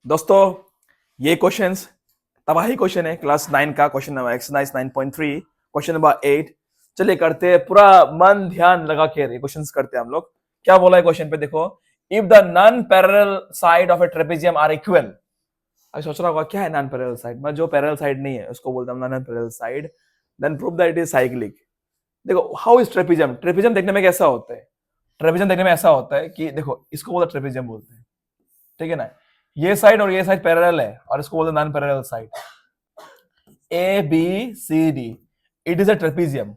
दोस्तों ये क्वेश्चंस तबाही क्वेश्चन है क्लास 9 का question number exercise 9.3 question number 8। चलिए करते हैं, पूरा मन ध्यान लगा के ये क्वेश्चंस करते हैं हम लोग। क्या बोला है क्वेश्चन पे, देखो। If the non parallel side of a trapezium are equal. अभी सोच रहा होगा क्या है नॉन पैरेलल साइड, मैं जो पैरेलल साइड नहीं है उसको बोलता हूँ non parallel side. Then prove that it is cyclic. देखो हाउ इज ट्रेपेजियम, ट्रेपेजियम देखने में कैसा होता है, ट्रेपेजियम देखने में ऐसा होता है कि देखो इसको बोलते ट्रेपेजियम बोलते हैं, ठीक है ना। ये साइड और ये साइड पैरेलल है और इसको बोलते हैं non parallel side. A B C D, it is a trapezium.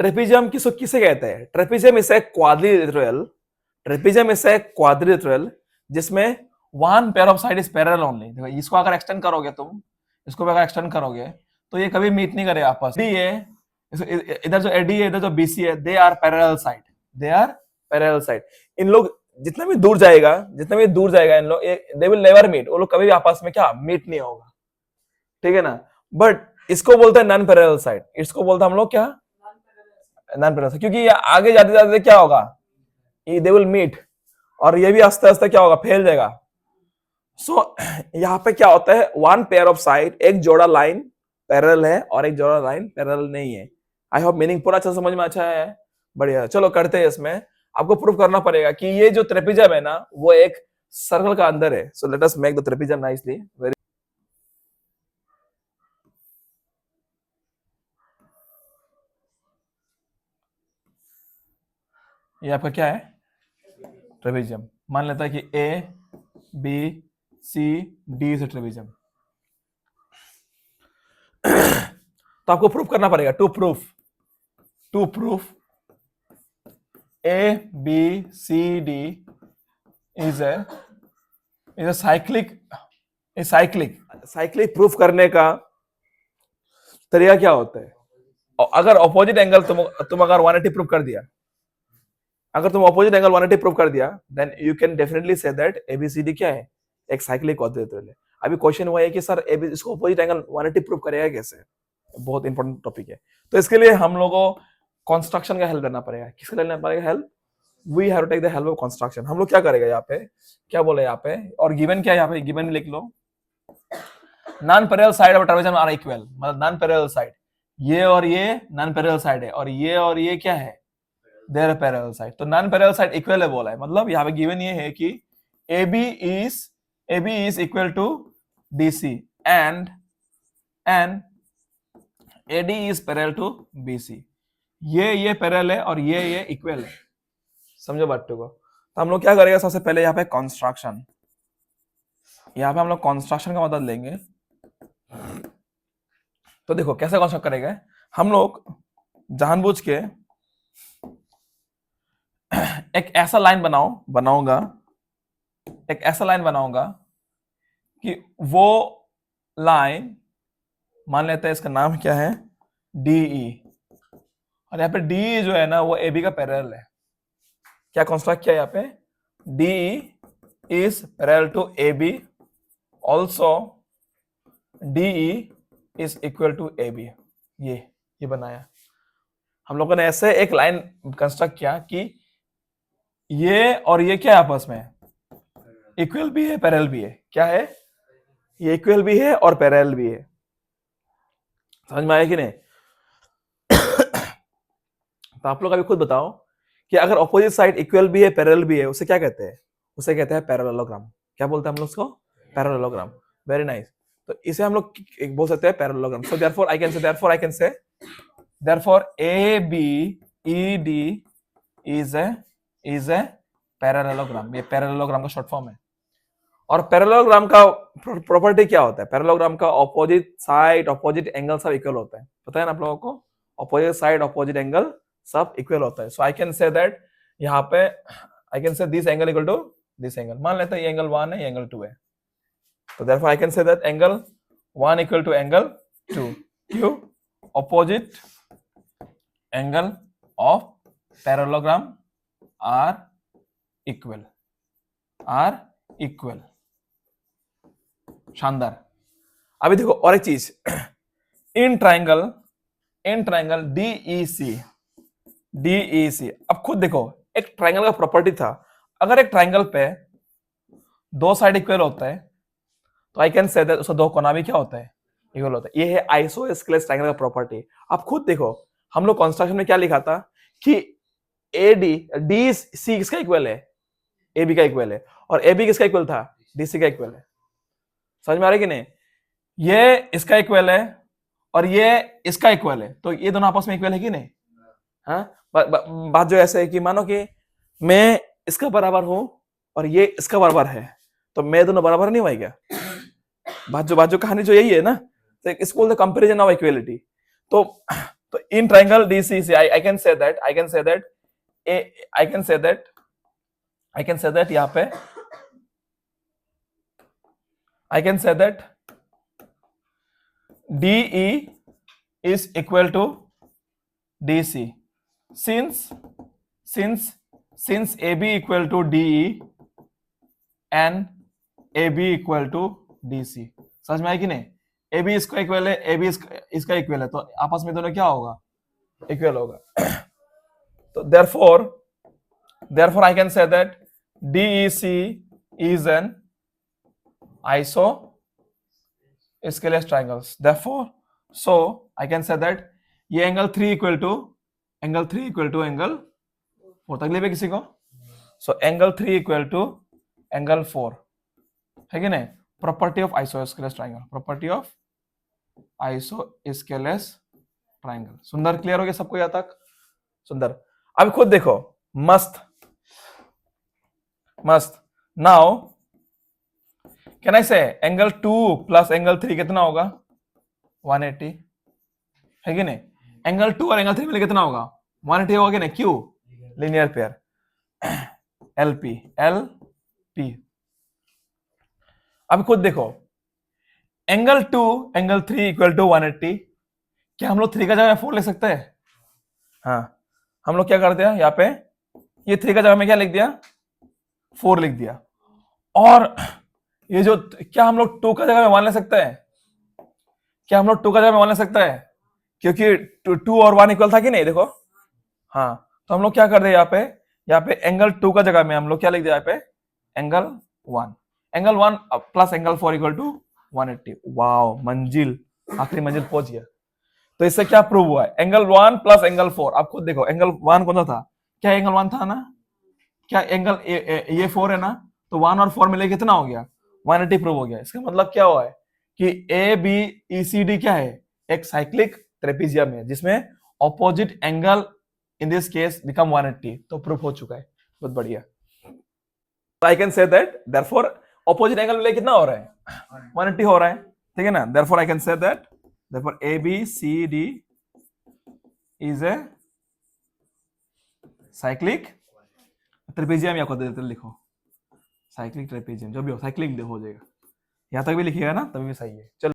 Trapezium किसको किसे कहते हैं? Trapezium is a quadrilateral, trapezium is a quadrilateral जिसमें one pair of side is parallel only. देखो इसको अगर एक्सटेंड करोगे तुम, इसको अगर एक्सटेंड करोगे तो ये कभी मीट नहीं करेगा आपस में। इधर जो एडी है, इधर जो बीसी है, they are parallel side, they are parallel side. इन लोग जितना भी दूर जाएगा इन लोग, दे विल नेवर मीट, वो लोग कभी भी आपस में क्या मीट नहीं होगा, ठीक है ना। बट इसको बोलते हैं नॉन पैरेलल साइड, इसको बोलते हैं हम लोग क्या, नॉन पैरेलल साइड, क्योंकि ये आगे जाते जाते क्या होगा, दे विल मीट, और ये भी आस्ते आस्ते क्या होगा, फैल जाएगा। सो यहाँ पे क्या होता है, वन पेयर ऑफ साइड, एक जोड़ा लाइन पैरेलल है और एक जोड़ा लाइन पैरेलल नहीं है। आई होप मीनिंग पूरा अच्छा समझ में अच्छा है, बढ़िया। चलो करते हैं, इसमें आपको प्रूफ करना पड़ेगा कि ये जो ट्रेपेजियम है ना वो एक सर्कल का अंदर है। So let us make the trapezium nicely. Very ये आपका क्या है, ट्रेपेजियम। मान लेता है कि ए बी सी डी से ट्रेपेजियम। तो आपको प्रूफ करना पड़ेगा, to proof A B C D is a cyclic proof करने का तरीका क्या होता है? अगर ऑपोजिट एंगल तुम अगर 180 प्रूफ कर दिया, अगर तुम ऑपोजिट एंगल 180 प्रूफ कर दिया, then you can definitely say that ABCD क्या है, एक साइक्लिक क्वाड्रिलेटरल है। अभी क्वेश्चन हुआ है कि सर इसको ऑपोजिट एंगल 180 प्रूफ करेगा कैसे, बहुत इंपॉर्टेंट टॉपिक है। तो इसके लिए हम लोगों को कंस्ट्रक्शन का हेल्प लेना पड़ेगा। किसका लेना पड़ेगा help? We have to take the help of construction. हम लोग क्या करेगा यहाँ पे, क्या बोले यहाँ पे, और गिवन क्या है यहाँ पे, गिवन लिख लो, non parallel side of trapezium are equal, मतलब नॉन पैरेलल साइड, ये और ये नॉन पैरेलल साइड है, और ये क्या है, देयर पैरेलल साइड। तो नॉन पैरेलल साइड इक्वल है बोला है, मतलब यहाँ पे गिवन ये है कि AB is equal to DC and AD is parallel to BC। ये पैरेलल है और ये इक्वल है, समझो बात को। तो हम लोग क्या करेंगे, सबसे पहले यहाँ पे कंस्ट्रक्शन, यहाँ पे हम लोग कंस्ट्रक्शन का मदद लेंगे। तो देखो कैसे कंस्ट्रक्ट करेंगे हम लोग, जानबूझ के एक ऐसा लाइन बनाऊंगा कि वो लाइन, मान लेते हैं इसका नाम क्या है, DE, और यहाँ पे DE जो है ना वो AB का पैरेलल है। क्या कंस्ट्रक्ट किया यहाँ पे, DE is parallel to AB, also DE is equal to AB। ये बनाया हम लोगों ने, ऐसे एक लाइन कंस्ट्रक्ट किया कि ये और ये क्या है आपस में, इक्वल भी है पैरेलल भी है। क्या है, ये इक्वल भी है और पैरेलल भी है। समझ में आया कि नहीं? तो आप लोग अभी खुद बताओ कि अगर ऑपोजिट साइड इक्वल भी है पैरेलल भी है, उसे क्या कहते हैं? उसे कहते हैं पैरेललोग्राम। क्या बोलते हैं हम लोग उसको? पैरेललोग्राम। Very nice. तो इसे हम लोग बोल सकते हैं parallelogram. So therefore I can से therefore ABED is a parallelogram. ये पैरेललोग्राम का शॉर्ट फॉर्म है। और पैरेललोग्राम का प्रॉपर्टी क्या होता है? पैरेललोग्राम का ऑपोजिट साइड ऑपोजिट एंगल सब इक्वल होता है। पता है ना आप लोगों को? ऑपोजिट साइड ऑपोजिट एंगल सब इक्वल होता है। So I can say that, यहाँ पे I can say this angle equal to this angle. मान लेते हैं ये एंगल 1 है, ये एंगल 2 है, तो therefore I can say that angle 1 equal to angle 2। क्यों? Opposite angle of parallelogram are equal. शानदार। अभी देखो और एक चीज, इन ट्राइंगल DEC। अब खुद देखो, एक ट्राइंगल का प्रॉपर्टी था, अगर एक ट्राइंगल पे दो साइड इक्वल होता है तो आई कैन से दैट उसका दो कोना भी क्या होता है, इक्वल होता है। ये है आइसोस्केलेस ट्रायंगल का प्रॉपर्टी। आप खुद देखो, हम लोग कंस्ट्रक्शन में क्या लिखा था कि ए डी डी सी किसका इक्वल है, ए बी का इक्वल है, और ए बी किसका इक्वल था, डी सी का इक्वल है। समझ में आ रहा है कि नहीं? ये इसका इक्वल है और ये इसका इक्वल है, तो ये दोनों आपस में इक्वल है कि नहीं? हाँ, बात जो ऐसे है कि मानो कि मैं इसका बराबर हूं और ये इसका बराबर है, तो मैं दोनों बराबर नहीं हुआ क्या? बात जो कहानी जो यही है ना, तो इसको कंपैरिजन ऑफ इक्वलिटी। तो in triangle DCC I can say that यहां पे I can say that DE is equal to DC since AB equal to DE and AB equal to DC। समझ में आया कि नहीं? AB इसका इक्वल है, AB इसका इक्वल है, तो आपस में दोनों क्या होगा, इक्वल होगा। तो therefore I can say that DEC is an isosceles triangles। therefore so I can say that ये एंगल 3 इक्वल टू एंगल 4 तकलीफ है किसी को? सो एंगल 3 इक्वल टू एंगल 4 है कि नहीं? Property of isosceles triangle, property of isosceles triangle. सुंदर, क्लियर हो गया सबको यहां तक? सुंदर। अब खुद देखो, मस्त। नाउ कैन आई से एंगल 2 प्लस एंगल 3 कितना होगा, 180 है कि नहीं? एंगल 2 और एंगल 3 मिले कितना होगा, 180 होगा कि नहीं? क्यों? Linear pair, LP. अब खुद देखो, एंगल 2 एंगल 3 इक्वल टू 180। क्या हम लोग 3 का जगह 4 लिख सकते हैं? हाँ, हम लोग क्या करते हैं यहाँ पे, ये 3 का जगह में क्या लिख दिया, 4 लिख दिया। और ये जो, क्या हम लोग 2 का जगह में 1 ले सकते हैं? क्या हम लोग 2 का जगह में 1 ले सकते हैं? क्योंकि 2 और 1 इक्वल था कि नहीं? देखो, हाँ, तो हम लोग क्या कर रहे हैं यहाँ पे एंगल 2 का जगह में हम लोग क्या लिख दिया यहाँ पे, angle 1 plus angle 4 equal to 180। Wow, मंजिल, आखिरी मंजिल पहुंच गया। तो इससे क्या प्रूव हुआ है, एंगल 1 प्लस एंगल 4। आप खुद देखो, एंगल 1 कौन सा था, क्या एंगल 1 था ना? क्या एंगल ये 4 है ना? तो 1 और 4 मिले कितना हो गया, 180 प्रूव हो गया। इसका मतलब क्या हुआ है कि A B E C D क्या है, एक साइक्लिक ट्रेपेजियम है जिसमें opposite angle in this case become 180। तो प्रूफ हो चुका है, बहुत बढ़िया। आई can say that therefore opposite angle मिले कितना हो रहा है, 180 हो रहा है, ठीक है ना? Therefore I can say that therefore A B C D is a cyclic trapezium, या को देते लिखो साइक्लिक ट्रेपेजियम, जो भी हो साइक्लिक हो जाएगा। यहां तक भी लिखिएगा ना, तभी भी सही है। चलो।